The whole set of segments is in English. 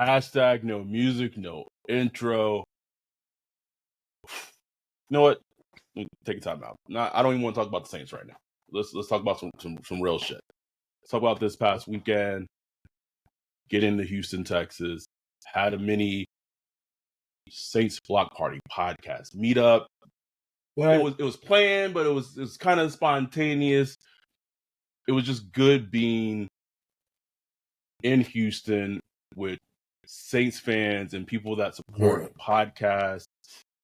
Hashtag no music, no intro. You know what? Take a time out. I don't even want to talk about the Saints right now. Let's talk about some real shit. Let's talk about this past weekend. Get into Houston, Texas. Had a mini Saints block party podcast meetup. What? It was planned, but it was kind of spontaneous. It was just good being in Houston with Saints fans and people that support the podcast.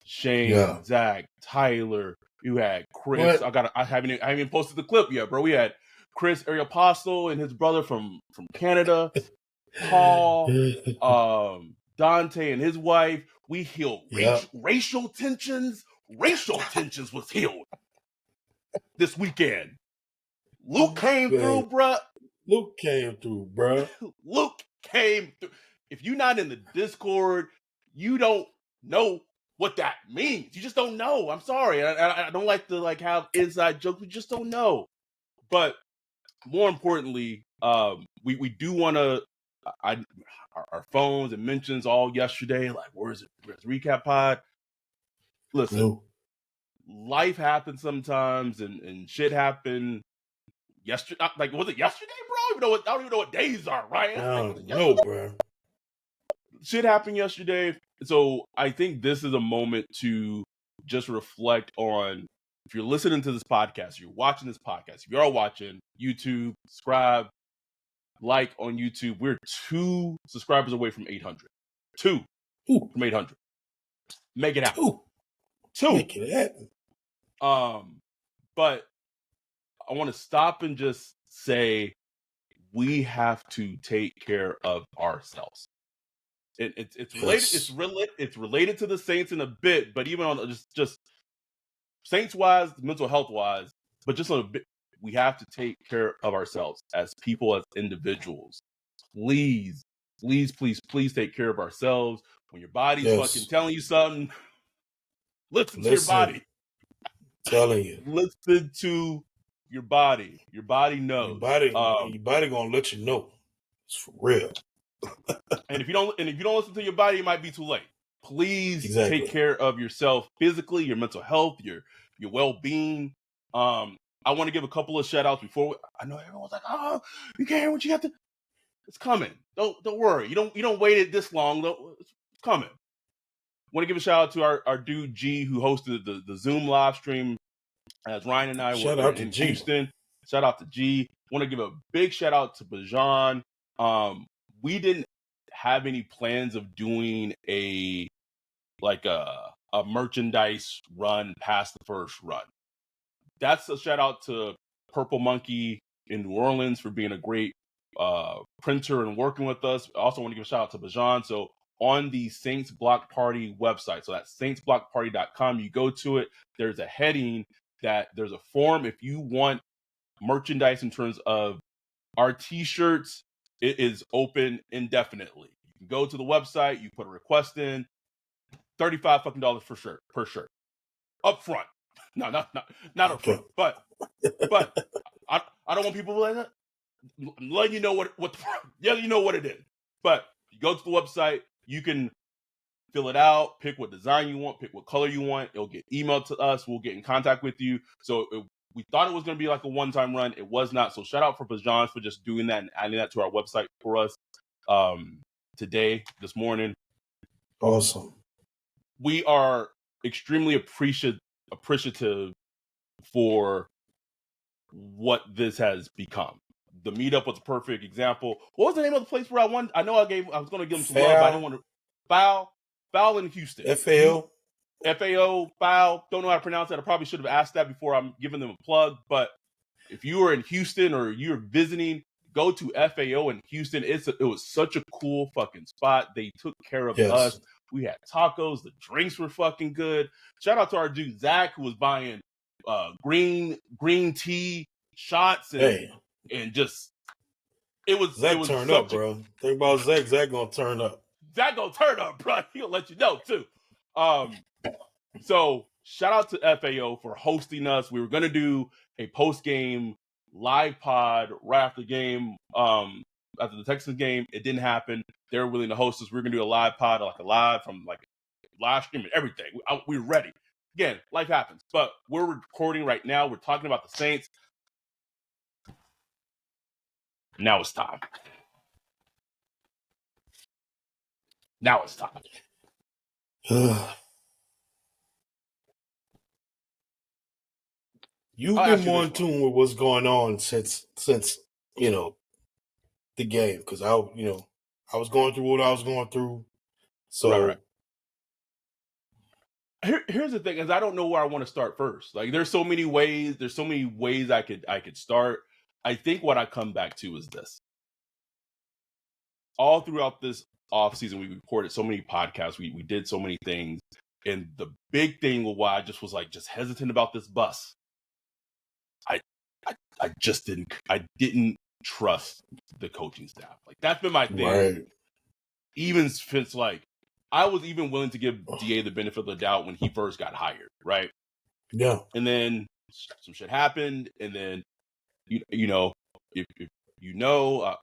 Shane, Zach, Tyler. You had Chris. What? I haven't even posted the clip yet, bro. We had Chris Ariapostle and his brother from Canada. Paul, Dante and his wife. We healed racial tensions. Racial tensions was healed this weekend. Luke came through, bruh. Luke came through, bruh. Luke came through. If you're not in the Discord, you don't know what that means. You just don't know. I'm sorry. I don't like to have inside jokes. We just don't know. But more importantly, we do want to. Our phones and mentions all yesterday. Like, where's recap pod? Listen, life happens sometimes, and shit happened yesterday. Like, was it yesterday, bro? I don't even know what days are, right? I don't know, bro. Shit happened yesterday. So I think this is a moment to just reflect on, if you're listening to this podcast, you're watching this podcast, if you are watching YouTube, subscribe, like on YouTube. We're 2 subscribers away from 800. 2 from 800. Make it happen. 2. Make it happen. But I want to stop and just say we have to take care of ourselves. It's related. It's related to the Saints in a bit, but even on just Saints wise, mental health wise, but just on a bit, we have to take care of ourselves as people, as individuals. Please take care of ourselves. When your body's fucking telling you something, listen to your body. Telling you. Listen to your body. Your body knows. Your body gonna let you know. It's for real. And if you don't listen to your body, it might be too late. Please take care of yourself physically, your mental health, your well-being. I want to give a couple of shout outs before I know everyone's like, oh, you can't hear what you have to. It's coming. Don't worry. You don't wait it this long. It's coming. I want to give a shout out to our dude G, who hosted the Zoom live stream as Ryan and I were in Houston. Shout out to G. Want to give a big shout out to Bajan. We didn't have any plans of doing a merchandise run past the first run. That's a shout out to Purple Monkey in New Orleans for being a great printer and working with us. I also want to give a shout out to Bajan. So on the Saints Block Party website, so that's saintsblockparty.com, you go to it, there's a heading that there's a form if you want merchandise in terms of our t-shirts. It is open indefinitely. You can go to the website, you put a request in, $35 per shirt. Up front. No, not up front. But I don't want people like that. I'm letting you know what it is. But you go to the website, you can fill it out, pick what design you want, pick what color you want. It'll get emailed to us. We'll get in contact with you. So we thought it was going to be like a one-time run. It was not. So shout out for Bajan for just doing that and adding that to our website for us this morning. Awesome. We are extremely appreciative for what this has become. The meetup was a perfect example. What was the name of the place where I won? I know I was going to give them some love, but I didn't want to. Foul in Houston. FAO, Foul. Don't know how to pronounce that. I probably should have asked that before I'm giving them a plug. But if you are in Houston or you're visiting, go to FAO in Houston. It was such a cool fucking spot. They took care of us. We had tacos. The drinks were fucking good. Shout out to our dude Zach, who was buying green tea shots and just it was turned up, bro. Think about Zach. Zach gonna turn up. Zach gonna turn up, bro. He'll let you know too. So shout out to FAO for hosting us. We were gonna do a post game live pod right after the game. after the Texans game. It didn't happen. They were willing to host us. We were gonna do a live pod, like a live from like live stream and everything. We're ready. Again, life happens, but we're recording right now. We're talking about the Saints. Now it's time. Now it's time. You've been more in tune with what's going on since the game, because I was going through what I was going through. So right. Here's the thing, is I don't know where I want to start first. Like there's so many ways I could start. I think what I come back to is this. All throughout this offseason, we recorded so many podcasts, we did so many things. And the big thing why I just was like just hesitant about this bus. I didn't trust the coaching staff. Like that's been my thing. Right. Even since like I was even willing to give DA the benefit of the doubt when he first got hired, right? Yeah. And then some shit happened, and then if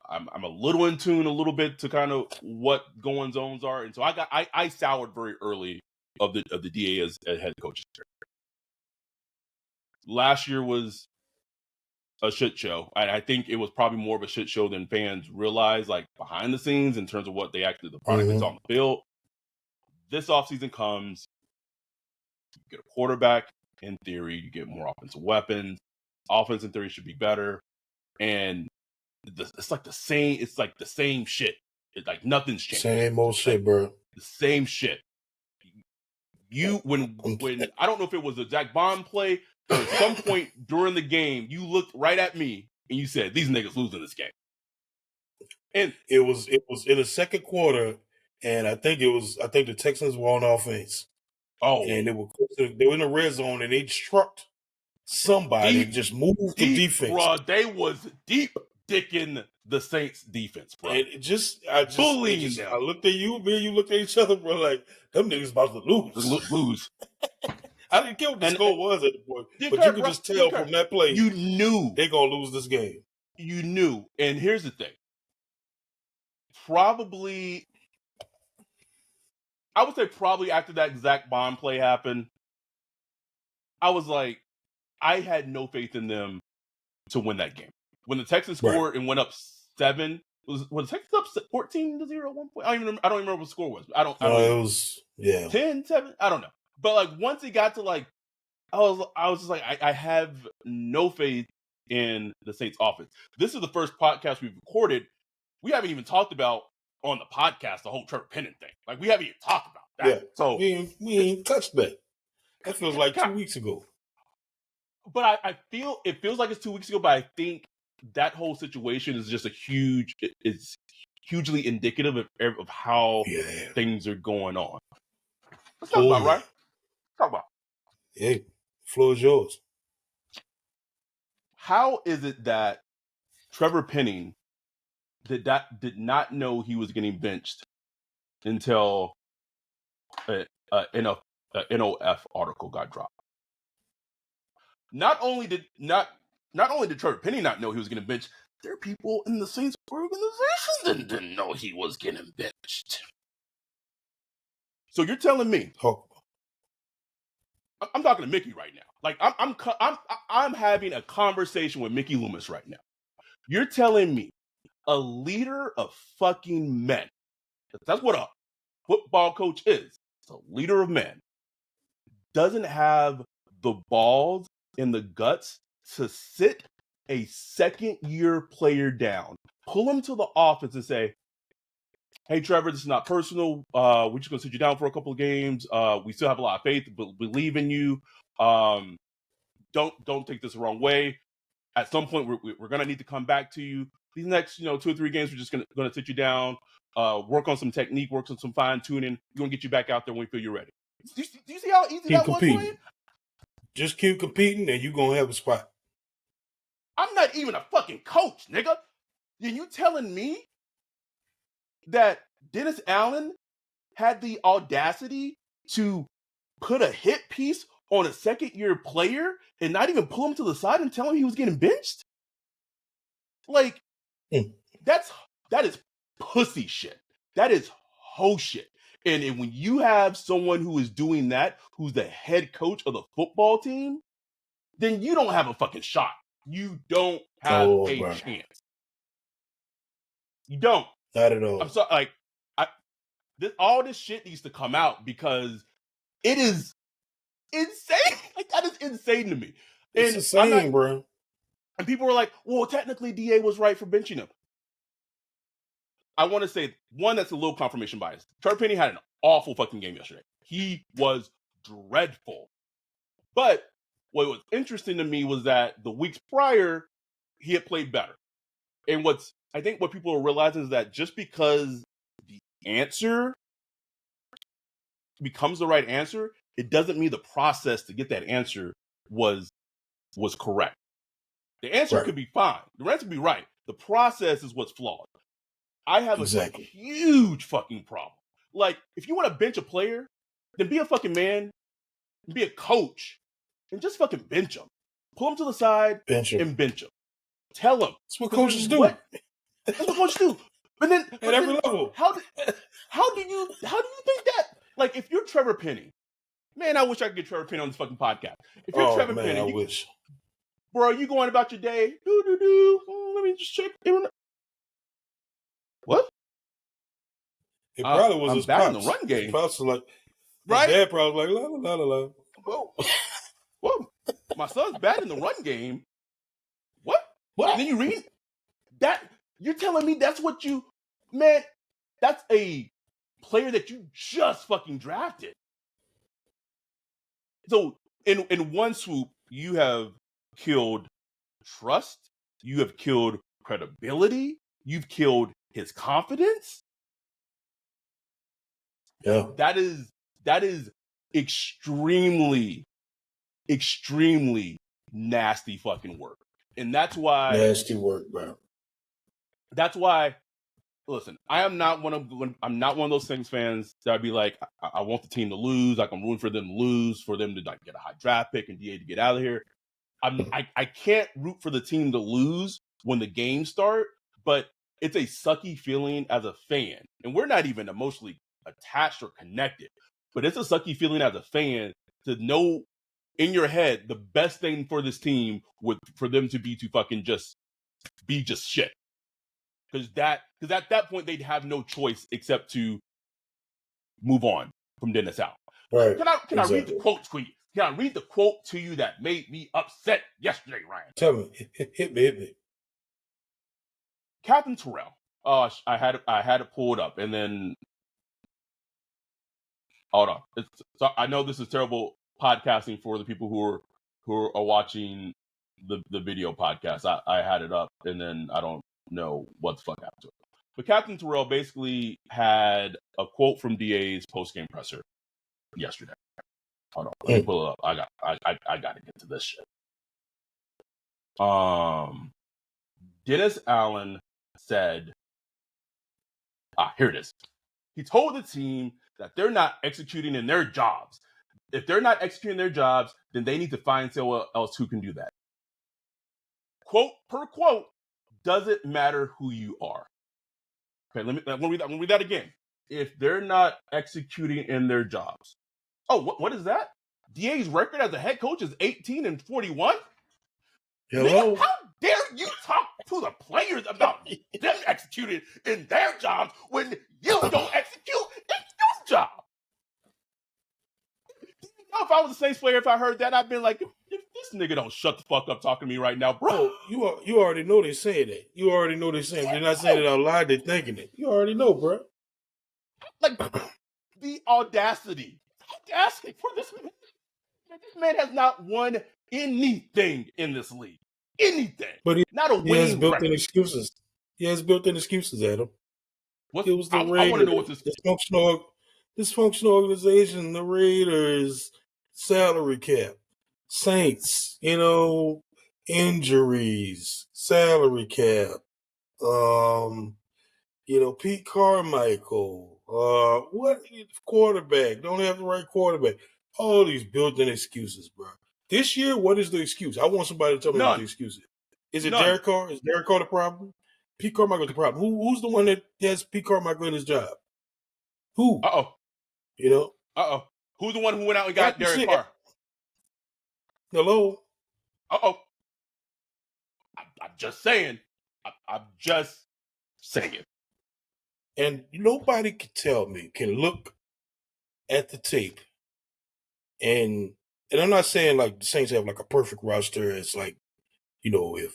I'm a little in tune a little bit to kind of what going zones are, and so I soured very early of the DA as head coach. Last year was a shit show. I think it was probably more of a shit show than fans realized, like behind the scenes in terms of what they actually the product that's on the field. This offseason comes, you get a quarterback. In theory, you get more offensive weapons. Offense in theory should be better, and it's like the same. It's like the same shit. It's like nothing's changed. Same old shit, bro. The same shit. When I don't know if it was a Zach Bond play, but at some point during the game, you looked right at me and you said, "These niggas losing this game." And it was in the second quarter, and I think the Texans were on offense. Oh, and they were in the red zone, and they struck somebody and just moved the defense. Bro, they was deep dicking the Saints defense, bro. And I looked at you, me and you looked at each other, bro, like them niggas about to lose. I didn't care what the score was at the point, but you could just tell from that play, you knew they're gonna lose this game. You knew, and here's the thing. I would say probably after that Zach Bond play happened, I was like, I had no faith in them to win that game. When the Texans scored and went up 7, was the Texans up 14-0 at one point? I don't even remember what the score was. I don't know. It was 10-7. I don't know. But like once it got to like, I was just like, I have no faith in the Saints offense. This is the first podcast we've recorded. We haven't even talked about on the podcast the whole Trevor Penning thing. Like we haven't even talked about that. Yeah. So we ain't touched that. That feels like 2 weeks ago. But I feel it feels like it's 2 weeks ago, but I think that whole situation is just it's hugely indicative of how things are going on. Let's talk about, right? Talk about. Hey, floor is yours. How is it that Trevor Penning did not know he was getting benched until an NOF article got dropped? Not only did Trevor Penning not know he was getting benched, there are people in the Saints organization that didn't know he was getting benched. So you're telling me? I'm talking to Mickey right now. Like I'm having a conversation with Mickey Loomis right now. You're telling me a leader of fucking men, that's what a football coach is. It's a leader of men. Doesn't have the balls and the guts to sit a second-year player down, pull him to the office and say, "Hey, Trevor, this is not personal. We're just going to sit you down for a couple of games. We still have a lot of faith, but believe in you. Don't take this the wrong way. At some point, we're going to need to come back to you. These next 2 or 3 games, we're just going to sit you down, work on some technique, work on some fine-tuning. We're going to get you back out there when we feel you're ready." Do you see how easy that was for you? Just keep competing, and you're going to have a spot. I'm not even a fucking coach, nigga. And you telling me that Dennis Allen had the audacity to put a hit piece on a second-year player and not even pull him to the side and tell him he was getting benched? Like, that's That is pussy shit. That is hoe shit. And when you have someone who is doing that, who's the head coach of the football team, then you don't have a fucking shot. You don't have a chance. You don't. Not at all. I'm sorry. Like, all this shit needs to come out because it is insane. Like, that is insane to me. It's insane, bro. And people were like, well, technically DA was right for benching him. I want to say, one, that's a little confirmation bias. Trevor Penny had an awful fucking game yesterday. He was dreadful. But what was interesting to me was that the weeks prior, he had played better. And I think what people are realizing is that just because the answer becomes the right answer, it doesn't mean the process to get that answer was correct. The answer could be fine. The answer could be right. The process is what's flawed. I have a huge fucking problem. Like, if you want to bench a player, then be a fucking man, and be a coach, and just fucking bench him. Pull him to the side and bench him. Tell him. That's what coaches do. That's what coaches do. But then at every level. How do you think that? Like, if you're Trevor Penny, man, I wish I could get Trevor Penny on this fucking podcast. If you're Trevor Penny, I wish. Bro, you going about your day? Let me just check. What? It probably was his bad in the run game. Pops was like, right? His dad probably was like, la la la la. Whoa. My son's bad in the run game. What? And then you read that? You're telling me that's what you, man? That's a player that you just fucking drafted. So in one swoop, you have killed trust. You have killed credibility. You've killed his confidence. Yeah. That is extremely, extremely nasty fucking work. And that's why nasty work, bro. That's why, listen, I'm not one of those Saints fans that would be like, I want the team to lose, like I'm rooting for them to lose, for them to like get a high draft pick and DA to get out of here. I can't root for the team to lose when the games start, but it's a sucky feeling as a fan. And we're not even emotionally attached or connected, but it's a sucky feeling as a fan to know in your head the best thing for this team would for them to be to fucking just be just shit. Because at that point they'd have no choice except to move on from Dennis out. Right. Can I read the quote to you? Can I read the quote to you that made me upset yesterday, Ryan? Tell me. Hit me. Captain Terrell. Oh, I had it pulled up, and then hold on. So I know this is terrible podcasting for the people who are watching the video podcast. I had it up, and then I don't know what the fuck happened to it. But Captain Terrell basically had a quote from DA's post-game presser yesterday. Hold on, let me pull it up. I gotta get to this shit. Dennis Allen said, here it is. He told the team that they're not executing in their jobs. If they're not executing their jobs, then they need to find someone else who can do that. Quote per quote, doesn't matter who you are. Okay, I'm gonna read that again. If they're not executing in their jobs. Oh, what is that? DA's record as a head coach is 18-41? Hello? Nigga, how dare you talk to the players about them executing in their jobs when you don't execute in your job? If I was a Saints player, if I heard that, I'd been like, if this nigga don't shut the fuck up talking to me right now, bro. You already know they're saying that. You already know they're saying they're not saying it out loud, they're thinking it. You already know, bro. Like, the audacity for this man. This man has not won anything in this league. Anything. But he has built-in excuses. He has built-in excuses, Adam. It was the Raiders. I want to know what this dysfunctional organization, the Raiders, salary cap, Saints, injuries, salary cap, Pete Carmichael, what quarterback, don't have the right quarterback. All these built-in excuses, bro. This year, what is the excuse? I want somebody to tell me what the excuse is. Is it Derek Carr? Is Derek Carr the problem? Pete Carmichael's the problem. Who's the one that has Pete Carmichael in his job? Who? You know? Who's the one who went out and got Derek Carr? Hello? I'm just saying. I'm just saying. And nobody can look at the tape and I'm not saying like the Saints have like a perfect roster. It's like, if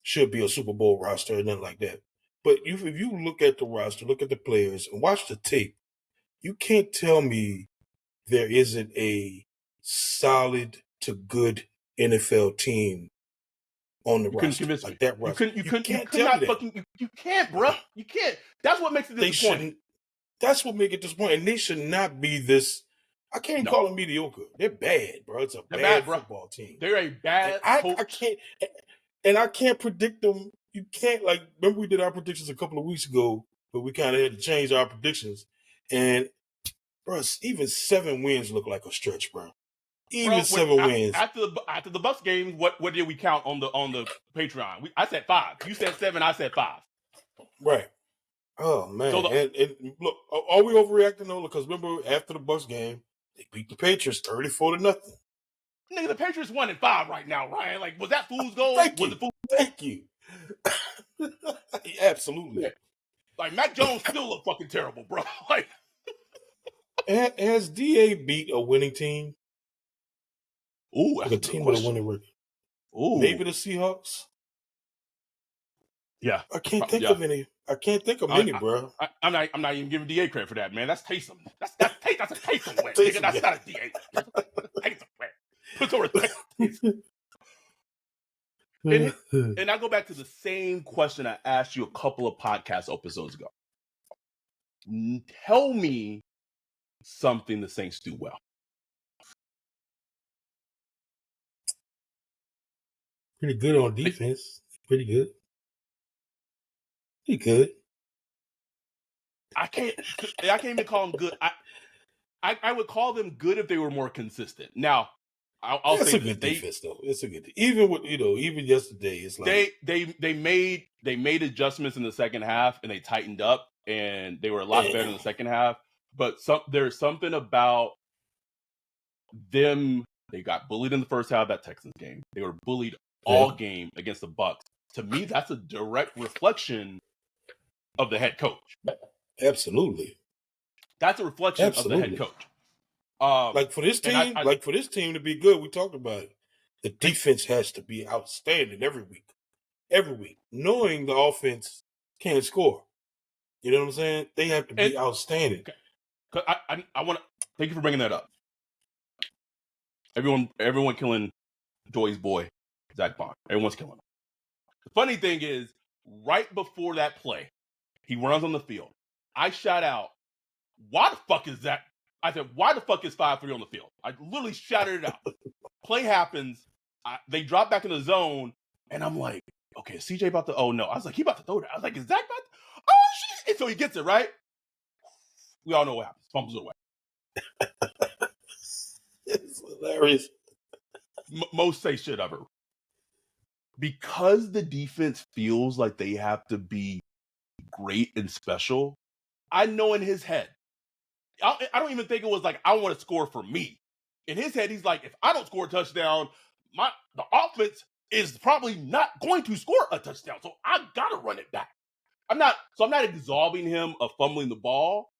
should be a Super Bowl roster or nothing like that. But if you look at the roster, look at the players, and watch the tape, you can't tell me there isn't a solid to good NFL team on the roster. Couldn't convince like me. That roster. You can't, bro. You can't. That's what makes it disappointing. That's what makes it disappointing. And they should not be this. I can't call them mediocre. They're bad, bro. It's a bad football team. They're a bad I can't predict them. You can't, remember we did our predictions a couple of weeks ago, but we kind of had to change our predictions. And, bro, even 7 wins look like a stretch, bro. Even 7 wins. After the Bucs games, what did we count on the Patreon? I said 5. You said 7. I said 5. Right. Oh man. So and look, are we overreacting though? Because remember, after the Bucs game, they beat the Patriots 34-0. Nigga, the Patriots 1-5 right now, Ryan. Like, was that fool's goal? Thank you. Absolutely. Yeah. Like, Mac Jones still look fucking terrible, bro. Like, has DA beat a winning team? Ooh, that's a team with a winning record. Ooh, maybe the Seahawks. Yeah, I can't think of any. I can't think of many, bro. I'm not even giving DA credit for that, man. That's Taysom. That's a Taysom win, nigga. That's not a DA. Taysom win. Put some respect. And I go back to the same question I asked you a couple of podcast episodes ago. Tell me something the Saints do well. Pretty good on defense. Pretty good. I can't even call them good. I would call them good if they were more consistent. Now, I'll say it's a good defense though. It's a good even with even yesterday. It's like they made adjustments in the second half and they tightened up and they were a lot better in the second half. But there's something about them. They got bullied in the first half of that Texans game. They were bullied all game against the Bucs. To me, that's a direct reflection of the head coach. Absolutely. That's a reflection of the head coach. For this team, for this team to be good, we talked about it. The defense has to be outstanding every week, knowing the offense can't score. You know what I'm saying? They have to be outstanding. I want to thank you for bringing that up. Everyone killing Joy's boy, Zach Bond. Everyone's killing him. The funny thing is, right before that play, he runs on the field. I shout out, why the fuck is that? I said, why the fuck is 5-3 on the field? I literally shouted it out. Play happens. They drop back in the zone, and I'm like, okay, is CJ about to? Oh, no. I was like, he about to throw that. I was like, is Zach about to? Oh, shit. And so he gets it, right? We all know what happens. Fumbles it away. It's hilarious. Most say shit ever. Because the defense feels like they have to be great and special, I know in his head, I don't even think it was like, I want to score for me. In his head, he's like, if I don't score a touchdown, the offense is probably not going to score a touchdown. So I got to run it back. I'm not absolving him of fumbling the ball,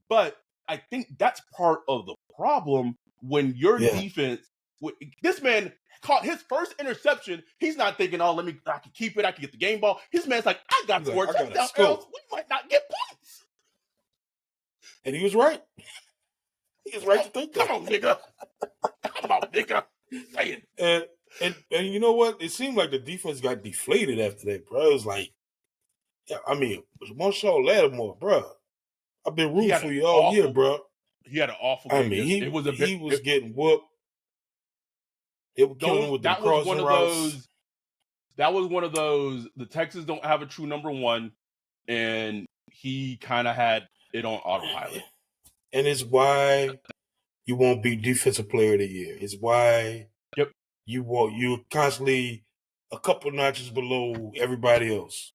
but I think that's part of the problem when your defense, this man caught his first interception. He's not thinking, I can keep it. I can get the game ball. His man's like, I got to score a touchdown, else we might not get points. And he was right. He was right to think that. Come on, nigga. Say it. And you know what? It seemed like the defense got deflated after that, bro. It was like, Marshawn Lattimore, bro. I've been rooting for you all year, bro. He had an awful game. He was getting whooped. They were killing him with the crossing routes. That was one of those. The Texans don't have a true number one, and he kind of had it on autopilot. And it's why you won't be defensive player of the year. It's why you're constantly a couple notches below everybody else.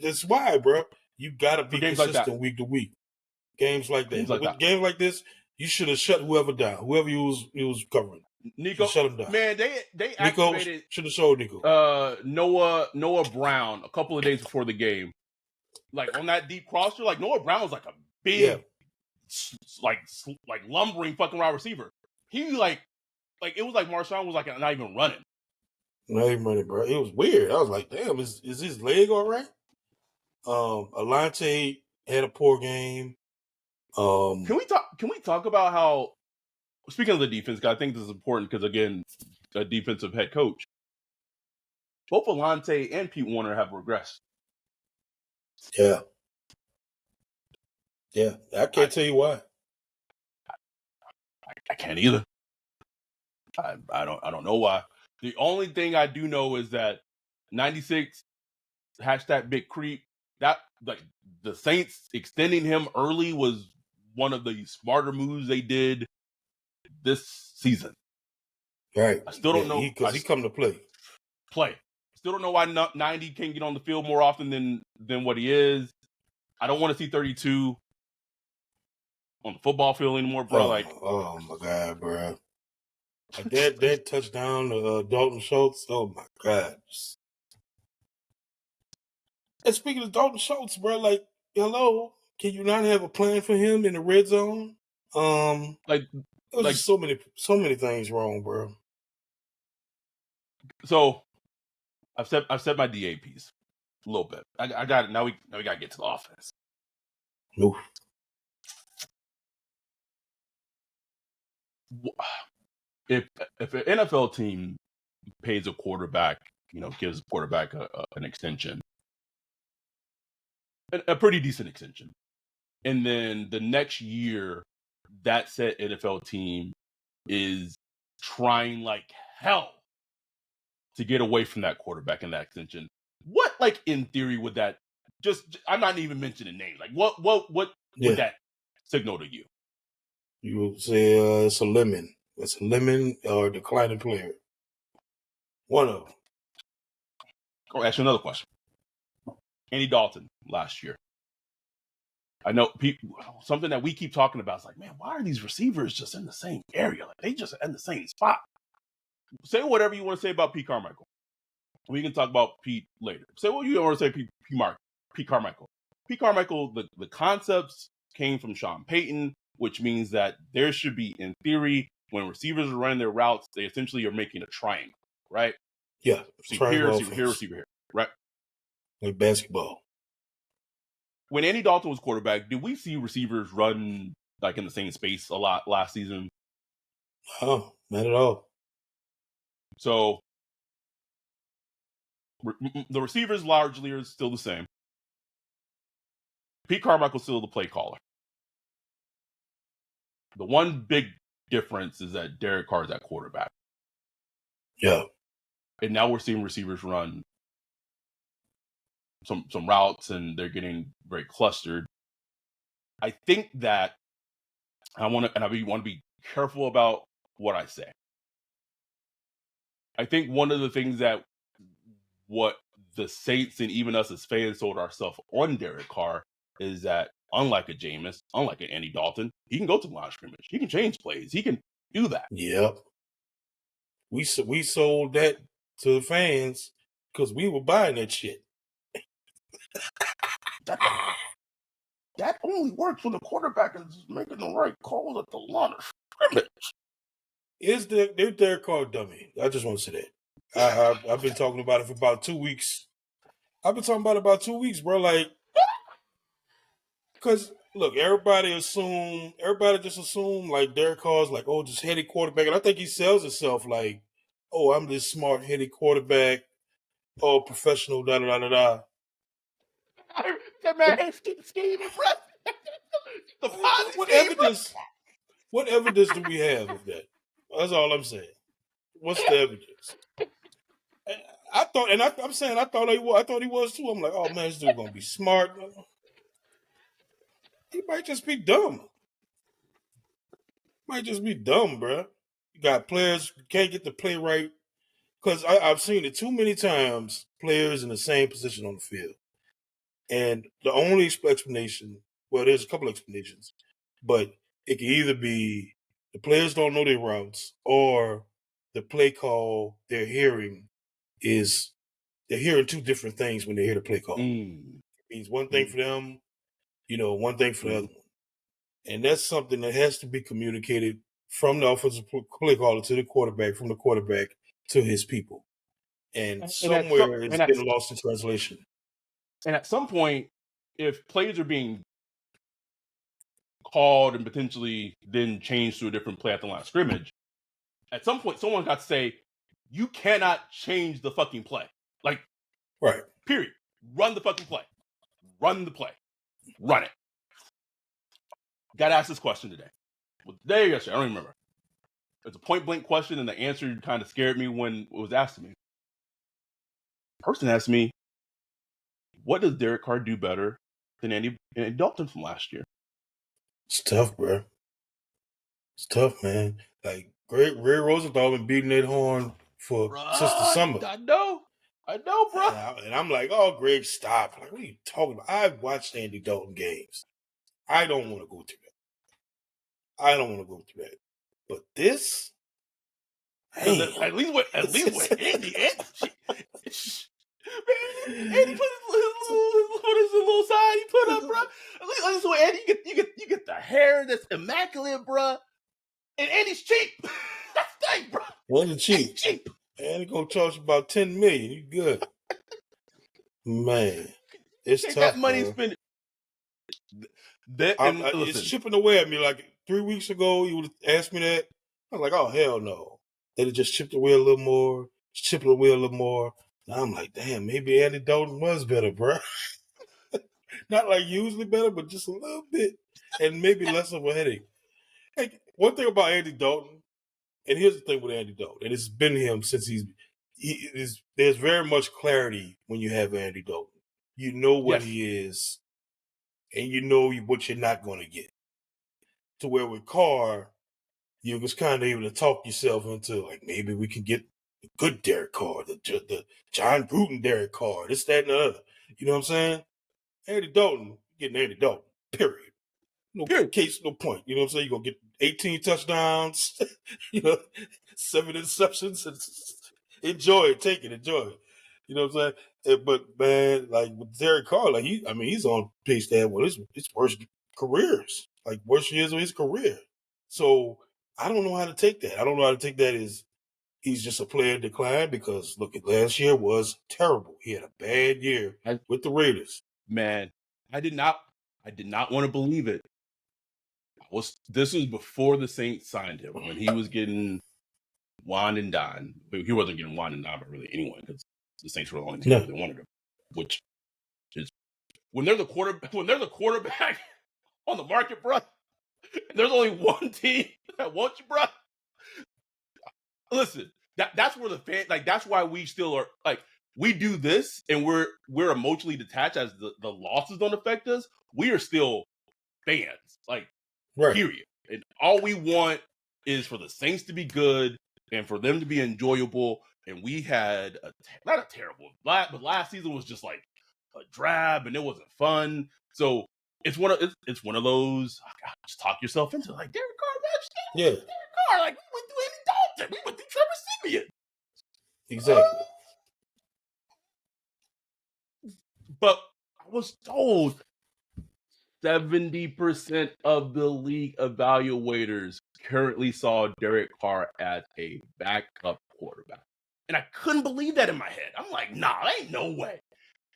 That's why, bro. You gotta be games like that. consistent week to week. Games like that. Games like With that. games like this, you should have shut whoever down. Whoever you was covering. Nico, shut him down. man, they activated should have showed Nico. Noah Brown a couple of days before the game. Like on that deep crosser, like Noah Brown was like a big, like lumbering fucking wide receiver. He like it was like Marshawn was like not even running. Not even running, bro. It was weird. I was like, damn, is his leg all right? Alante had a poor game. Can we talk about how, speaking of the defense, I think this is important because again, a defensive head coach. Both Alante and Pete Warner have regressed. Yeah. Yeah. I can't tell you why. I can't either. I don't know why. The only thing I do know is that 96 #Big Creep, that like the Saints extending him early was one of the smarter moves they did this season. Right. I still don't know because he come to play. Still don't know why 90 can't get on the field more often than what he is. I don't want to see 32 on the football field anymore, bro. Oh my God, bro. That touchdown to Dalton Schultz. Oh my God. And speaking of Dalton Schultz, bro, like, hello, can you not have a plan for him in the red zone? Just so many things wrong, bro. So I've set my DAPs a little bit. I got it. Now we gotta get to the offense. Oof. If an NFL team pays a quarterback, gives a quarterback an extension, a pretty decent extension, and then the next year that said NFL team is trying like hell to get away from that quarterback and that extension, what, like, in theory would that I'm not even mentioning names, like what would that signal to you? You would say it's a lemon. It's a lemon or a declining player. One of them. I'll ask you another question. Andy Dalton last year. I know something that we keep talking about is like, man, why are these receivers just in the same area? Like, they just in the same spot. Say whatever you want to say about Pete Carmichael. We can talk about Pete later. Say what you want to say, Pete Carmichael. Pete Carmichael, the concepts came from Sean Payton, which means that there should be, in theory, when receivers are running their routes, they essentially are making a triangle, right? Yeah. Receiver here, right? Like basketball. When Andy Dalton was quarterback, did we see receivers run like in the same space a lot last season? Oh, not at all. So the receivers largely are still the same. Pete Carmichael's still the play caller. The one big difference is that Derek Carr is at quarterback. Yeah. And now we're seeing receivers run some routes, and they're getting very clustered. I think that I want to be careful about what I say. I think one of the things that what the Saints and even us as fans told ourselves on Derek Carr is that unlike a Jameis, unlike an Andy Dalton, he can go to the line of scrimmage. He can change plays. He can do that. Yep. We sold that to the fans because we were buying that shit. That only works when the quarterback is making the right calls at the line of scrimmage. They're Derek Carr dummy. I just want to say that. I've been talking about it for about 2 weeks. Bro. Like, because look, everybody just assume like Derek Carr's like, oh, just heady quarterback, and I think he sells himself like, oh, I'm this smart heady quarterback, oh, professional, da da da da. That man is scheme, bro. What evidence do we have of that? That's all I'm saying. What's the evidence? I thought he was too. I'm like, oh man, this dude gonna be smart. He might just be dumb. Bro. You got players who can't get the play right. Because I've seen it too many times, players in the same position on the field. And the only explanation, well, there's a couple explanations, but it can either be the players don't know their routes or the play call they're hearing is they're hearing two different things when they hear the play call. It means one thing for them, one thing for the other one. And that's something that has to be communicated from the offensive play caller to the quarterback, from the quarterback to his people. And somewhere it's getting lost in translation. And at some point, if plays are being called and potentially then changed to a different play at the line of scrimmage, at some point someone got to say, you cannot change the fucking play. Like, right. Period. Run the fucking play. Run the play. Run it. Got asked this question today. Well, today or yesterday, I don't even remember. It's a point blank question, and the answer kind of scared me when it was asked to me. The person asked me, what does Derek Carr do better than Andy Dalton from last year? It's tough, bro. It's tough, man. Like, Ray Rosenthal been beating that horn since the summer. I know, bro. And I'm like, oh, Greg, stop. Like, what are you talking about? I've watched Andy Dalton games. I don't want to go through that. But this, at least with Andy, Andy put his little side he put up, bro. At least with Andy, you get the hair that's immaculate, bro. And Andy's cheap. That's the thing, bro. Andy's cheap. Andy gonna charge you about $10 million. You good, man? It's tough. That money spent. It's chipping away at me. Like 3 weeks ago, you would have asked me that. I was like, oh, hell no. Then it just chipped away a little more. Now I'm like, damn, maybe Andy Dalton was better, bro. Not like usually better, but just a little bit. And maybe less of a headache. Hey, one thing about Andy Dalton, and here's the thing with Andy Dalton, and it's been him since there's very much clarity when you have Andy Dalton. You know what he is, and you know what you're not going to get. To where with Carr, you was kind of able to talk yourself into, like, maybe we can get the good Derek Carr, the John Gruden Derek Carr, this, that, and the other. You know what I'm saying? Andy Dalton, getting Andy Dalton, period. No case, no point. You know what I'm saying? You're going to get 18 touchdowns, 7 interceptions. Enjoy it. Take it. Enjoy it. You know what I'm saying? But, man, like with Derek Carr, like he's on pace to have one of his worst careers, like worst years of his career. So I don't know how to take that. I don't know how to take that as he's just a player in decline because, look, last year was terrible. He had a bad year with the Raiders. Man, I did not want to believe it. This was before the Saints signed him, when he was getting wine and dine. He wasn't getting wine and dine, but really anyone, because the Saints were the only team that wanted him. Which is when they're the quarterback on the market, bro. And there's only one team that wants you, bro. Listen, that's where the fan, like, that's why we still are, like, we do this and we're emotionally detached as the losses don't affect us. We are still fans, like, period. And all we want is for the Saints to be good and for them to be enjoyable. And we had not a terrible, but last season was just like a drab and it wasn't fun. So it's one of those. Oh God, just talk yourself into it. Like Derek Carr, Derek Carr, like we went through Andy Dalton, we went through Trevor Siemian. Exactly. But I was told 70% of the league evaluators currently saw Derek Carr as a backup quarterback. And I couldn't believe that in my head. I'm like, nah, ain't no way.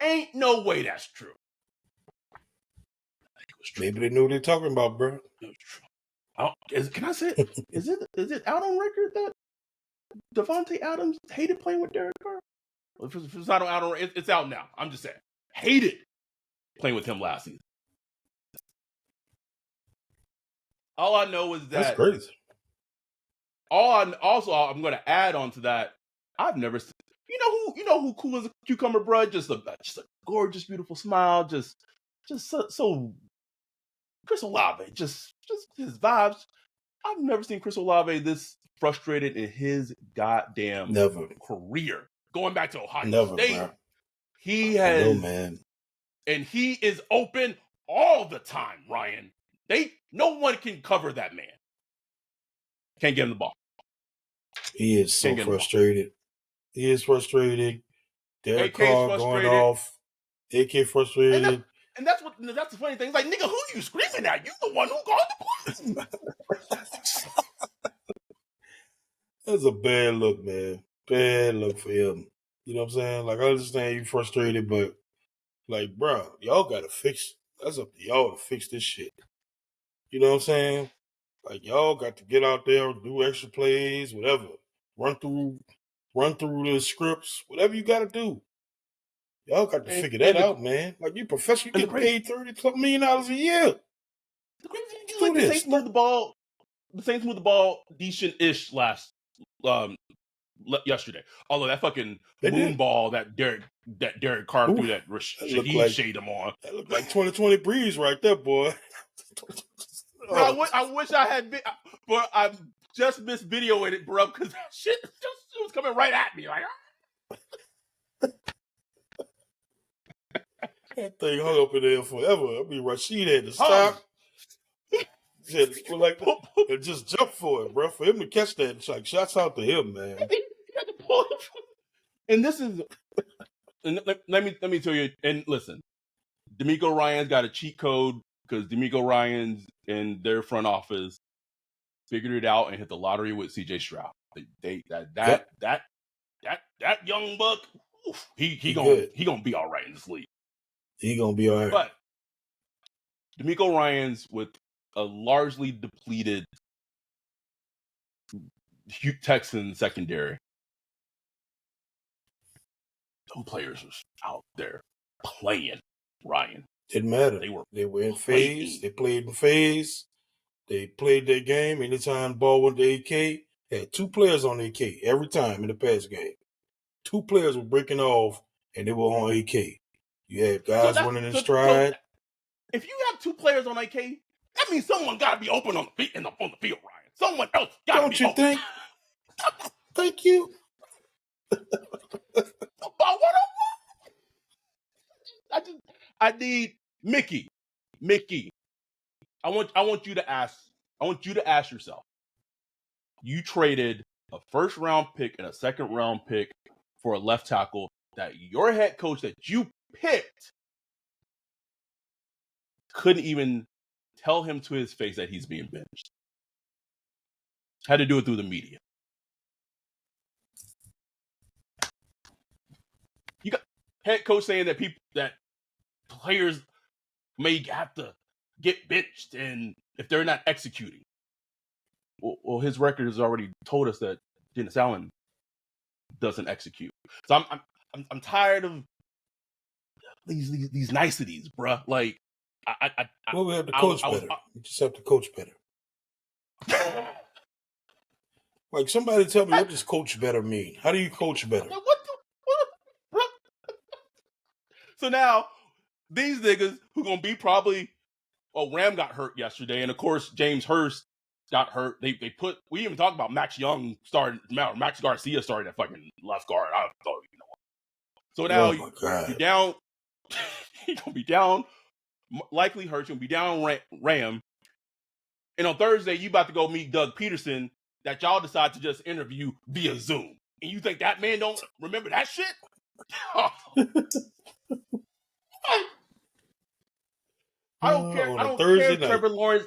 Ain't no way that's true. I think it was true. Maybe they knew what they're talking about, bro. It was true. Can I say it? Is it out on record that Devontae Adams hated playing with Derek Carr? If it's not out on record, it's out now. I'm just saying. Hated playing with him last season. All I know is that that's crazy. I'm going to add on to that. I've never seen, you know who cool as a cucumber, bro. Just a gorgeous, beautiful smile. Just so Chris Olave. Just his vibes. I've never seen Chris Olave this frustrated in his goddamn career. Going back to Ohio State, bro. he has. Man. And he is open all the time, Ryan. No one can cover that man. Can't get him the ball. He is so frustrated. He is frustrated. Derek Carr going off. AK frustrated. And that's the funny thing. It's like, nigga, who you screaming at? You the one who called the plays. That's a bad look, man. Bad look for him. You know what I'm saying? Like, I understand you frustrated, but like, bro, y'all gotta fix it. That's up to y'all to fix this shit. You know what I'm saying? Like, y'all got to get out there, do extra plays, whatever. Run through the scripts, whatever you got to do. Y'all got to figure that out, man. Like, you professional, you get paid $30 million a year. The crazy thing is, like, the Saints moved the ball decent-ish yesterday. Although that fucking moon ball that Derek Carr threw that Shaheed shade him on. That looked like 2020 Breeze right there, boy. Bro, I wish I had been, but I just missed videoing it, bro, because that shit was coming right at me. Like, that thing hung up in there forever. I mean, Rashid had to stop. And just jump for it, bro. For him to catch that, like, shouts out to him, man. And this is, and let me tell you. And listen, DeMeco Ryans got a cheat code because DeMeco Ryans in their front office figured it out and hit the lottery with C.J. Stroud. That young buck, he gonna be all right in this league. He gonna be all right. But DeMeco Ryans with a largely depleted Texans secondary. Some players was out there playing, Ryan. Didn't matter. They were in phase. They played in phase. They played their game. Anytime the ball went to AK, had 2 players on AK every time in the pass game. 2 players were breaking off, and they were on AK. You had guys running in stride. If you have 2 players on AK, that means someone got to be open on the field, Ryan. Someone else got to be open. Don't you think? Thank you. I need Mickey. I want you to ask yourself. You traded a first round pick and a second round pick for a left tackle that your head coach that you picked couldn't even tell him to his face that he's being benched. Had to do it through the media. You got head coach saying that players may have to get benched and if they're not executing. Well, his record has already told us that Dennis Allen doesn't execute. So I'm tired of these niceties, bruh. Like we have to coach better. We just have to coach better. Like, somebody tell me what does coach better mean? How do you coach better? So now these niggas who gonna be probably, Ram got hurt yesterday, and of course James Hurst got hurt. We even talked about Max Garcia started at fucking left guard. I thought, you know what. So now you're down. You're gonna be down. Likely hurt. You're gonna be down Ram. And on Thursday, you about to go meet Doug Peterson that y'all decide to just interview via Zoom. And you think that man don't remember that shit? I don't care. I don't care if Trevor Lawrence.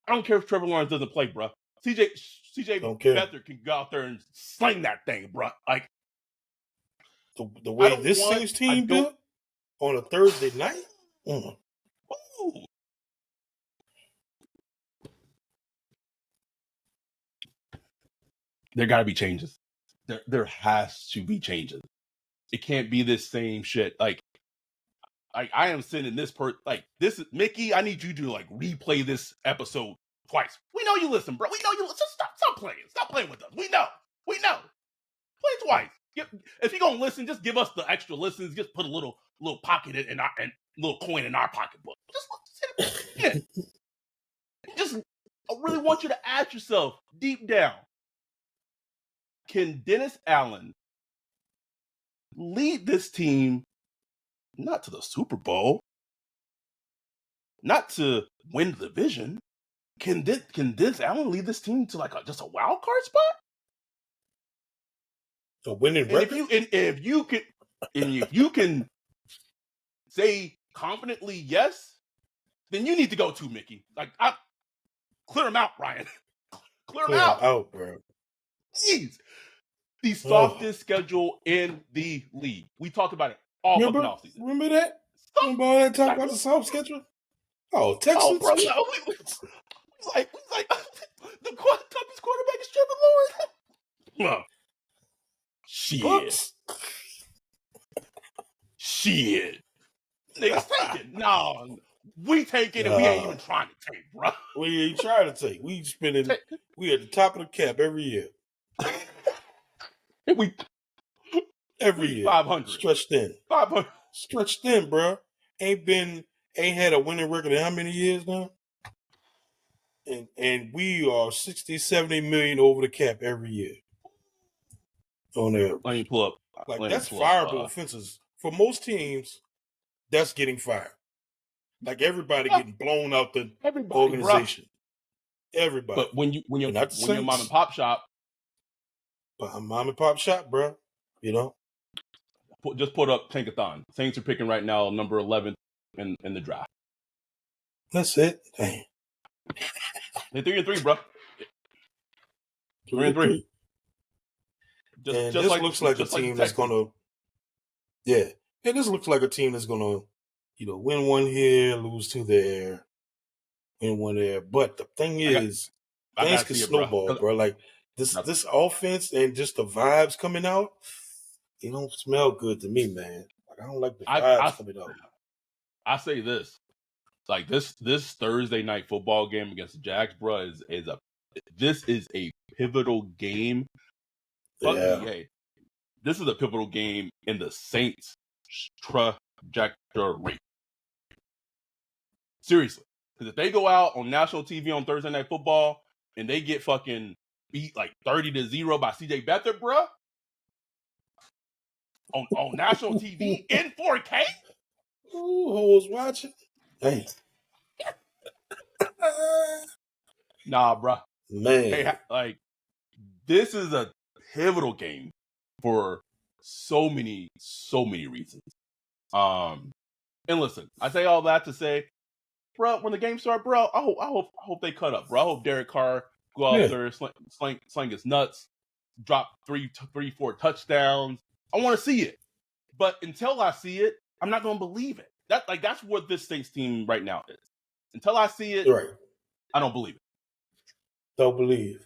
I don't care if Trevor Lawrence doesn't play, bro. CJ Beathard can go out there and sling that thing, bro. Like the way this Saints team built on a Thursday night. There got to be changes. There has to be changes. It can't be this same shit. Like I am sending this this is Mickey. I need you to like replay this episode twice. We know you listen, bro. We know you listen. Stop playing. Stop playing with us. We know. Play it twice. If you're gonna listen, just give us the extra listens. Just put a little pocket in our and little coin in our pocketbook. Just I really want you to ask yourself deep down: can Dennis Allen lead this team not to the Super Bowl, not to win the division. Can this Allen lead this team to like just a wild card spot? A winning record? If you can say confidently yes, then you need to go too, Mickey. Like, clear him out, Ryan. Clear him out, bro. Please. The softest schedule in the league. We talked about it all fucking offseason. Remember that? Remember all that talk about the soft schedule? Oh, Texans. Oh, bro, we like the toughest quarterback is Trevor Lawrence. Shit. Niggas take it. No, we take it and we ain't even trying to take, bro. We ain't trying to take. We spending. We at the top of the cap every year. Every year. 500. Stretched in. 500. Stretched in, bro. Ain't had a winning record in how many years now? And we are 60, 70 million over the cap every year. On there. Let me pull up. Like, that's fireable offenses. For most teams, that's getting fired. Like, everybody getting blown out the organization. Bro. Everybody. But when you're mom and pop shop. But mom and pop shop, bro. You know? Just put up Tankathon. Saints are picking right now number 11 in the draft. That's it. Dang. They're 3-3, bro. 3-3. And this looks like a team that's gonna. Yeah. And this looks like a team that's gonna, win one here, lose two there, win one there. But the thing is, things can snowball, bro. Like this offense and just the vibes coming out, it don't smell good to me, man. Like, I don't like the vibes coming out. I say this. Like this Thursday night football game against the Jags, bro, this is a pivotal game. Hey, this is a pivotal game in the Saints' trajectory. Seriously, because if they go out on national TV on Thursday Night Football and they get fucking beat like 30-0 by CJ Beathard, bro, on national TV in 4K. Ooh, who was watching? Hey. Nah, bro. Man. Hey, like, this is a pivotal game for so many reasons. And listen, I say all that to say, bro, when the game starts, bro, I hope they cut up, bro. I hope Derek Carr go out there, sling his nuts, drop 3-4 touchdowns. I want to see it. But until I see it, I'm not going to believe it. That's what this Saints team right now is. Until I see it, right. I don't believe it. Don't believe.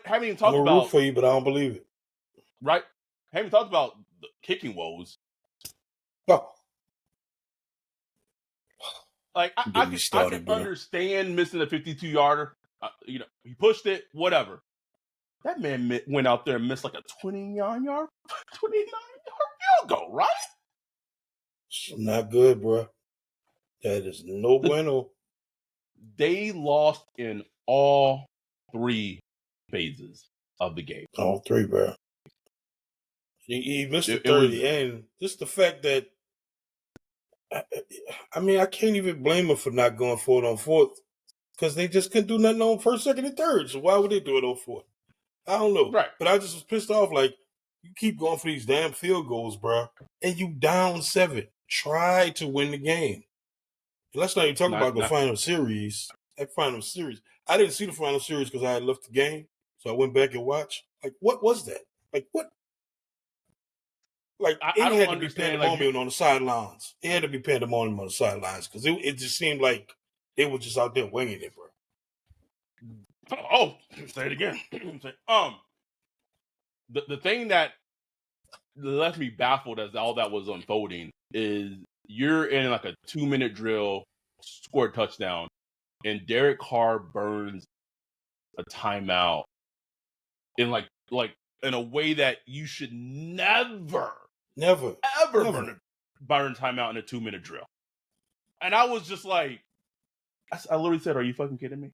Haven't even talked I'm about root for you, but I don't believe it. Right? Haven't talked about the kicking woes. Oh. Like I can understand missing a 52-yarder. He pushed it, whatever. That man went out there and missed like a 29-yard field goal, right? Not good, bro. That is no bueno. They lost in all 3 phases of the game. All 3, bro. He missed the 30, and just the fact that, I mean, I can't even blame him for not going for it on 4th, because they just couldn't do nothing on 1st, 2nd, and 3rd. So why would they do it on 4th? I don't know. Right. But I just was pissed off. Like, you keep going for these damn field goals, bro, and you down 7. Try to win the game. And let's not even talk about the final series. That final series. I didn't see the final series because I had left the game. So I went back and watched. Like, what was that? Like, what? Like, it had to be pandemonium on the sidelines. It had to be pandemonium on the sidelines because it just seemed like they were just out there winging it, bro. Oh, say it again. The thing that left me baffled as all that was unfolding is you're in like a 2-minute drill, score a touchdown, and Derek Carr burns a timeout in like in a way that you should never burn timeout in a 2-minute drill. And I was just like, I literally said, "Are you fucking kidding me?"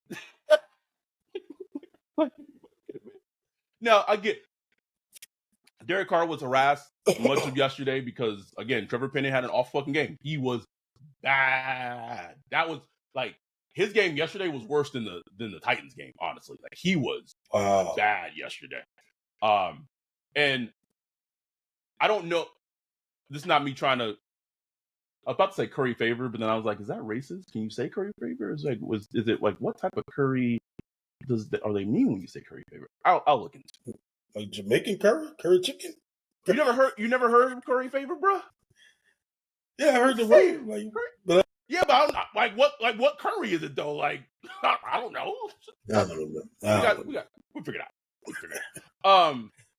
Now I get Derek Carr was harassed much of yesterday because, again, Trevor Penning had an off fucking game. He was bad. That was like his game yesterday was worse than the Titans game. Honestly, like he was bad yesterday. And I don't know. This is not me trying to. I was about to say curry favor, but then I was like, is that racist? Can you say curry favor? Is it like what type of curry are they mean when you say curry favor? I'll look into it. Like Jamaican curry chicken. You never heard curry favor, bro? Yeah, I heard the word. But I'm not, what curry is it though? Like I don't know. I don't know. We'll figure it out.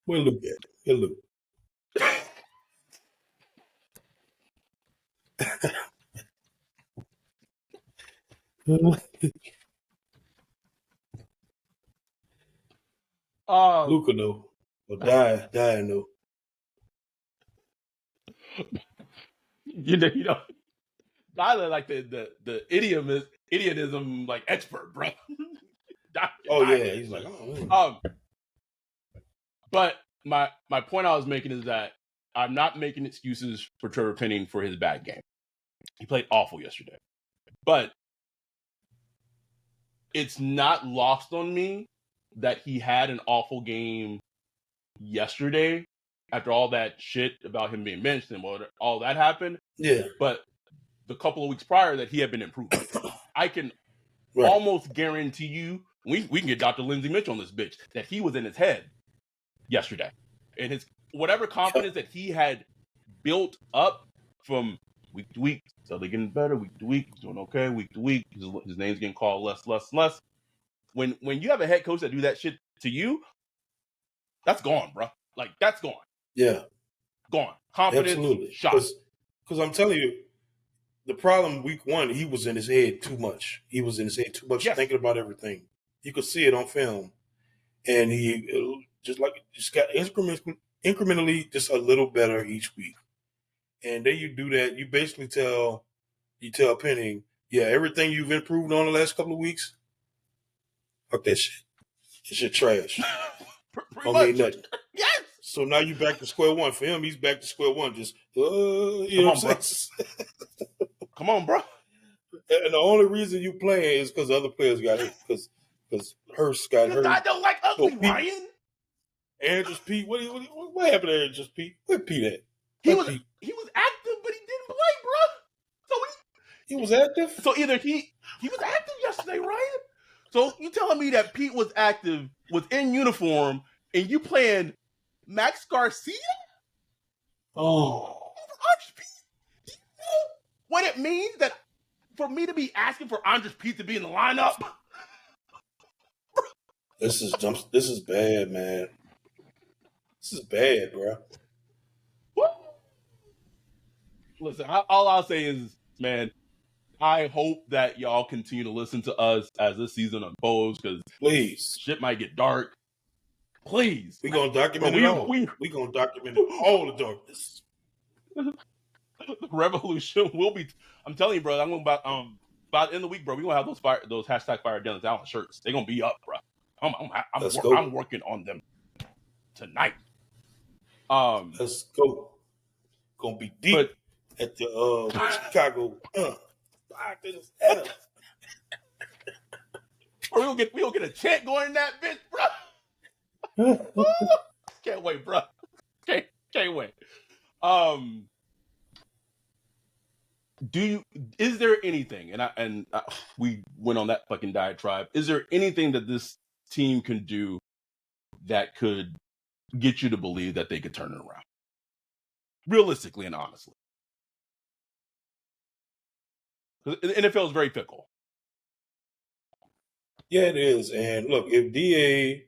We'll look at it. We'll look. Luca no, or die no. You know, Tyler like the idiotism like expert, bro. Yeah, he's like, But my point I was making is that I'm not making excuses for Trevor Penning for his bad game. He played awful yesterday. But it's not lost on me that he had an awful game yesterday after all that shit about him being benched and all that happened. Yeah. But the couple of weeks prior that he had been improving. I can almost guarantee you, we can get Dr. Lindsey Mitchell on this bitch, that he was in his head yesterday. And his whatever confidence that he had built up from week to week, so they're getting better, week to week, he's doing okay, week to week, his name's getting called less. When you have a head coach that do that shit to you, that's gone, bro. Like, that's gone. Yeah. Gone. Confidence, absolutely. Shot. Because I'm telling you, the problem week one, he was in his head too much. He was in his head too much, thinking about everything. You could see it on film. And he just got incrementally just a little better each week. And then you do that, you basically tell Penning, everything you've improved on the last couple of weeks, fuck that shit. That shit trash. Pretty much. Nothing. Yes. So now you back to square one. For him, he's back to square one. Just you know what I'm saying? Come on, bro. And the only reason you playing is because other players got hurt. Because Hurst got hurt. I don't like ugly, Ryan. Andrews Pete, what happened to Andrews Pete? Where Pete at? He was active, but he didn't play, bro. So he was active. So either he was active yesterday, Ryan. So you telling me that Pete was active, was in uniform, and you playing Max Garcia? Oh. Do you know what it means that for me to be asking for Andres Pete to be in the lineup? This is bad, man. This is bad, bro. Listen, all I'll say is, man, I hope that y'all continue to listen to us as this season unfolds, because please, shit might get dark. Please, we're gonna document it all. We're gonna document all the darkness. The revolution will be. I'm telling you, bro. I'm going by the end of the week, bro. We gonna have those hashtag Fire Dylan Allen shirts. They're gonna be up, bro. I'm working on them tonight. Let's go. Gonna be deep at the Chicago. We'll get a chant going in that bitch, bro. Can't wait, bro. Can't wait. Is there anything, and we went on that fucking diatribe, is there anything that this team can do that could get you to believe that they could turn it around? Realistically and honestly. The NFL is very fickle. Yeah, it is. And look, if DA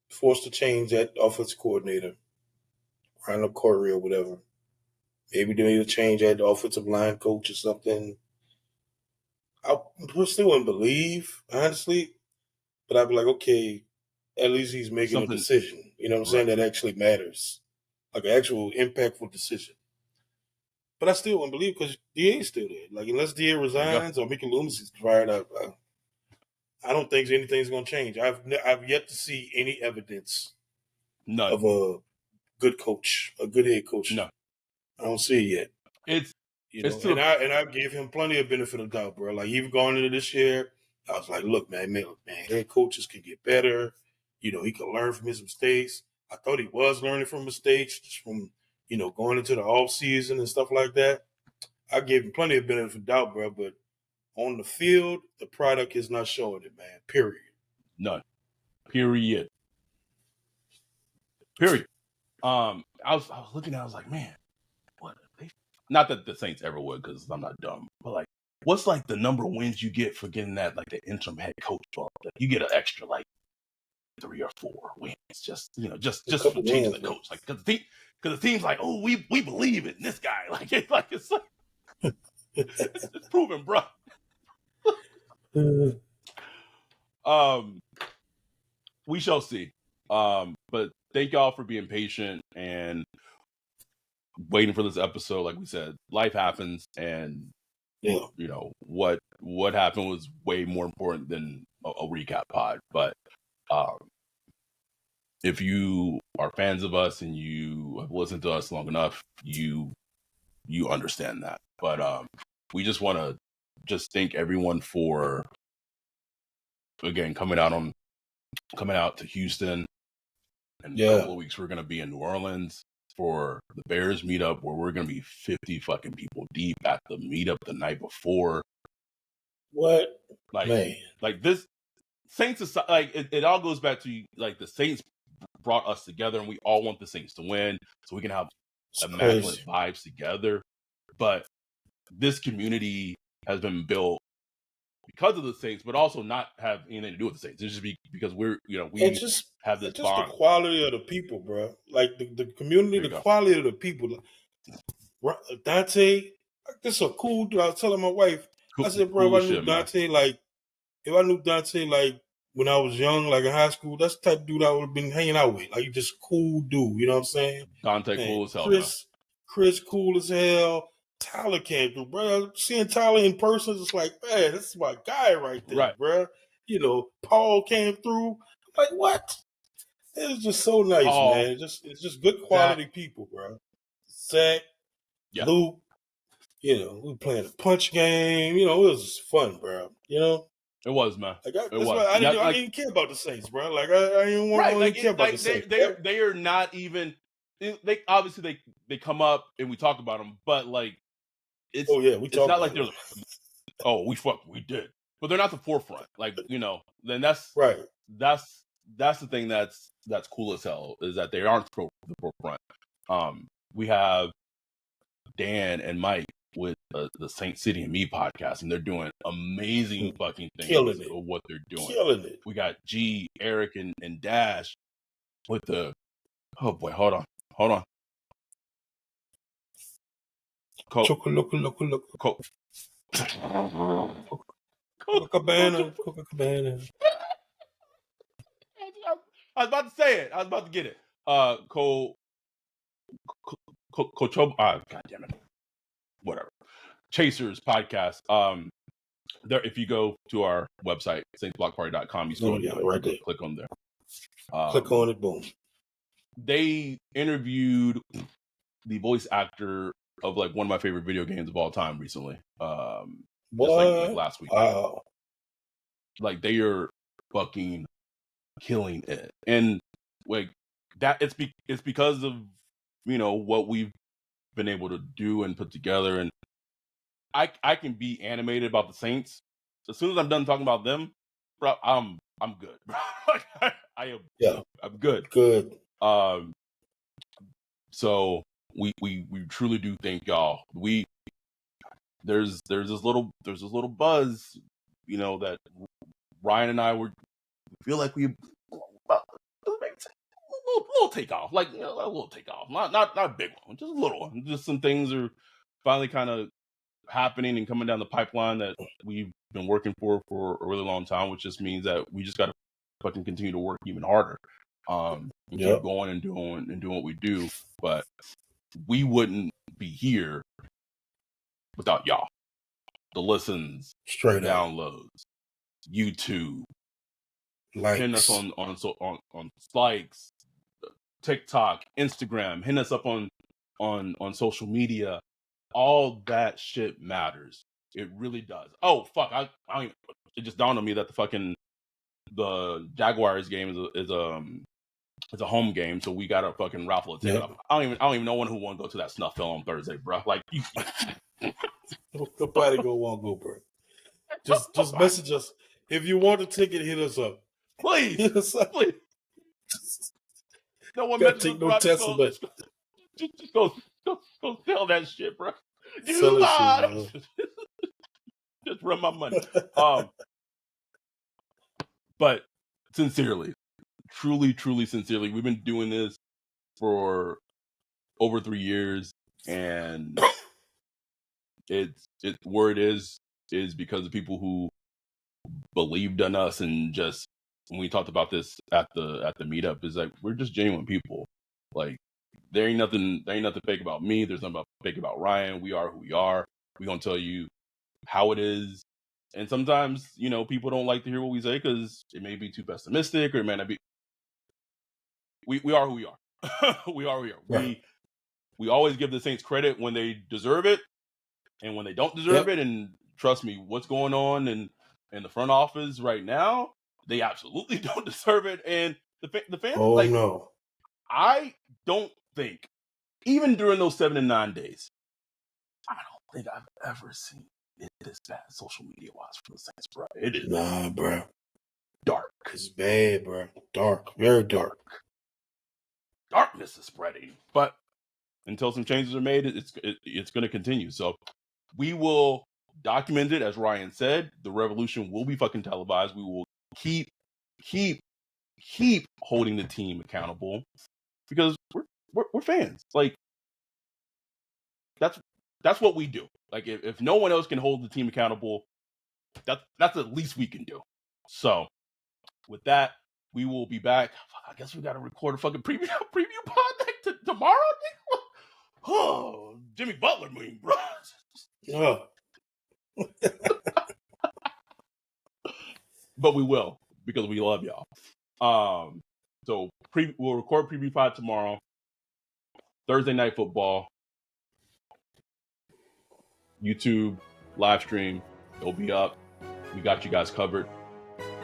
forced to change that offensive coordinator, Ryan Corey or whatever, maybe they need to change that offensive line coach or something. I still wouldn't believe, honestly, but I'd be like, okay, at least he's making a decision. You know what I'm saying? That actually matters. Like an actual impactful decision. But I still wouldn't believe because DA's still there. Like, unless DA resigns or Mickey Loomis is fired up, I don't think anything's going to change. I've yet to see any evidence of a good coach, a good head coach. No, I don't see it yet. It's I gave him plenty of benefit of doubt, bro. Like even going into this year, I was like, look, man, head coaches can get better. He can learn from his mistakes. I thought he was learning from mistakes just from going into the off season and stuff like that. I gave him plenty of benefit of doubt, bro. But on the field, the product is not showing it, man. Period. None. Period. I was looking at it, I was like, man, what? Not that the Saints ever would, because I'm not dumb, but like, what's like the number of wins you get for getting that like the interim head coach bump? Like, you get an extra like 3 or 4 wins, just for changing the coach, like because the team's like, oh, we believe in this guy, it's proven, bro. We shall see. But thank y'all for being patient and waiting for this episode. Like we said, life happens, and what happened was way more important than a recap pod. But if you are fans of us and you have listened to us long enough, you understand that. But we just want to thank everyone for again coming out to Houston. In a couple of weeks, we're going to be in New Orleans for the Bears meetup, where we're going to be 50 fucking people deep at the meetup the night before. What? Man. Like this Saints is like, it all goes back to like the Saints brought us together, and we all want the Saints to win so we can have immaculate vibes together. But this community has been built because of the Saints, but also not have anything to do with the Saints. It's just because we have this bond. The quality of the people, bro. Like the community, the quality of the people. Dante, this is a cool dude. I was telling my wife, I said, bro, if I knew Dante, like when I was young, like in high school, that's the type of dude I would have been hanging out with. Like, you just cool dude, you know what I'm saying? Dante, cool as hell. Chris, cool as hell. Tyler came through, bro. Seeing Tyler in person, it's like, man, this is my guy right there, bro. Paul came through. I'm like, what? It was just so nice, man. It's just good quality people, bro. Zach, Luke, we were playing a punch game. It was fun, bro. It was, man. Like, I didn't even care about the Saints, bro. Like, I didn't want to care about the Saints. They are not even. They obviously they come up and we talk about them, but like it's not like they're we did, but they're not the forefront. Like then that's right. That's the thing that's cool as hell, is that they aren't the forefront. We have Dan and Mike with the Saint City and Me podcast, and they're doing amazing fucking things with what they're doing. Killing it. We got G, Eric, and Dash with the. Oh boy, hold on. Copacabana. I was about to say it. I was about to get it. God damn it. Whatever. Chasers podcast. There, if you go to our website, saintsblockparty.com, you scroll down, right there. Click on there. Click on it, boom. They interviewed the voice actor of like one of my favorite video games of all time recently. Just like last week. Wow. Like, they are fucking killing it, and like that it's because of what we've been able to do and put together. And I can be animated about the Saints. As soon as I'm done talking about them, bro, I'm good. I am. Yeah, I'm good. Good. So we truly do thank y'all. There's this little buzz, that Ryan and I feel like we little takeoff, like a little takeoff, not a big one, just a little one. Just some things are finally kind of happening and coming down the pipeline that we've been working for a really long time, which just means that we just got to fucking continue to work even harder, and keep going and doing what we do. But we wouldn't be here without y'all. The listens, straight downloads, YouTube, likes. hitting us on likes, TikTok, Instagram, hitting us up on social media. All that shit matters. It really does. Oh fuck! It just dawned on me that the Jaguars game is a home game, so we got a fucking raffle to take up. I don't even know one who want to go to that snuff film on Thursday, bro. Like, nobody won't go, bro. Just message us if you want a ticket. Hit us up, please. Hit us up, please. No one messages. Take no Tesla, but just go sell that shit, bro. Sell that shit, just run my money. But sincerely, truly sincerely, we've been doing this for over 3 years, and it's where it is because of people who believed in us, and just when we talked about this at the meetup, is like, we're just genuine people. Like, there ain't nothing fake about me. There's nothing fake about Ryan. We are who we are. We're gonna tell you how it is. And sometimes, people don't like to hear what we say because it may be too pessimistic, or it may not be. We are who we are. We are who we are. Right. We always give the Saints credit when they deserve it, and when they don't deserve it. And trust me, what's going on in the front office right now, they absolutely don't deserve it. And the fans, no, I don't think, even during those 7 and 9 days, I don't think I've ever seen it is bad social media wise for the Saints, bro. It is. Nah, bro. Dark. It's bad, bro. Dark. Very dark. Darkness is spreading. But until some changes are made, it's going to continue. So we will document it, as Ryan said. The revolution will be fucking televised. We will keep holding the team accountable, because we're fans. Like, that's what we do. Like, if no one else can hold the team accountable, that's the least we can do. So with that, we will be back. I guess we got to record a fucking preview pod tomorrow. Oh, Jimmy Butler, bro. Oh. But we will, because we love y'all. So we'll record preview pod tomorrow. Thursday Night Football. YouTube live stream. It'll be up. We got you guys covered.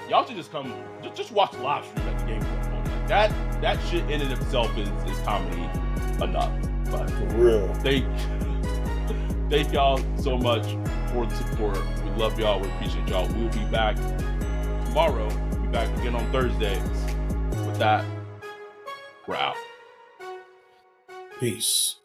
Y'all should just come, just watch the live stream at the game. Like that shit in and of itself is comedy enough. But for real, thank y'all so much for the support. We love y'all. We appreciate y'all. We'll be back tomorrow. We'll be back again on Thursday. With that, we're out. Peace.